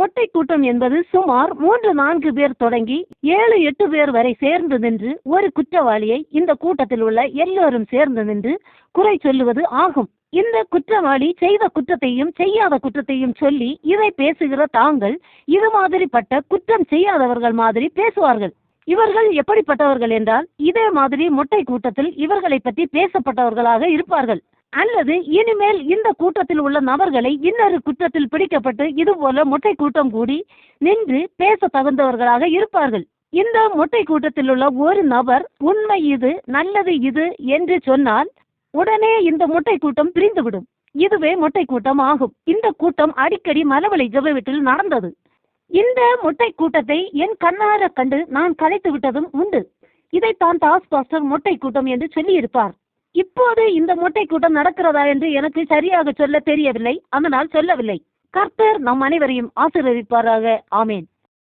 மொட்டை கூட்டம் என்பது சுமார் 3-4 பேர் தொடங்கி 7-8 பேர் வரை சேர்ந்து நின்று ஒரு குற்றவாளியை இந்த கூட்டத்தில் உள்ள எல்லோரும் சேர்ந்து நின்று குறை சொல்லுவது ஆகும். இந்த குற்றவாளி செய்த குற்றத்தையும் செய்யாத குற்றத்தையும் சொல்லி இதை பேசுகிற தாங்கள் இது மாதிரிப்பட்ட குற்றம் செய்யாதவர்கள் மாதிரி பேசுவார்கள். இவர்கள் எப்படிப்பட்டவர்கள் என்றால் இதே மாதிரி மொட்டை கூட்டத்தில் இவர்களை பற்றி பேசப்பட்டவர்களாக இருப்பார்கள். அல்லது இனிமேல் இந்த கூட்டத்தில் உள்ள நபர்களை இன்னொரு குற்றத்தில் பிடிக்கப்பட்டு இதுபோல மொட்டை கூட்டம் கூடி நின்று பேச தகுந்தவர்களாக இருப்பார்கள். இந்த மொட்டை கூட்டத்தில் உள்ள ஒரு நபர் உண்மை இது, நல்லது இது என்று சொன்னால் உடனே இந்த மொட்டை கூட்டம் பிரிந்துவிடும். இதுவே மொட்டை கூட்டம் ஆகும். இந்த கூட்டம் அடிக்கடி மலவளை ஜெப வீட்டில் நடந்தது. இந்த மொட்டை கூட்டத்தை என் கண்ணார கண்டு நான் கலைத்து விட்டதும் உண்டு. இதைத்தான் தாஸ் பாஸ்டர் மொட்டை கூட்டம் என்று சொல்லி இருப்பார். இப்போது இந்த மொட்டை கூட்டம் நடக்கிறதா என்று எனக்கு சரியாக சொல்ல தெரியவில்லை, அதனால் சொல்லவில்லை. கர்த்தர் நம் அனைவரையும் ஆசீர்வதிப்பாராக. ஆமேன்.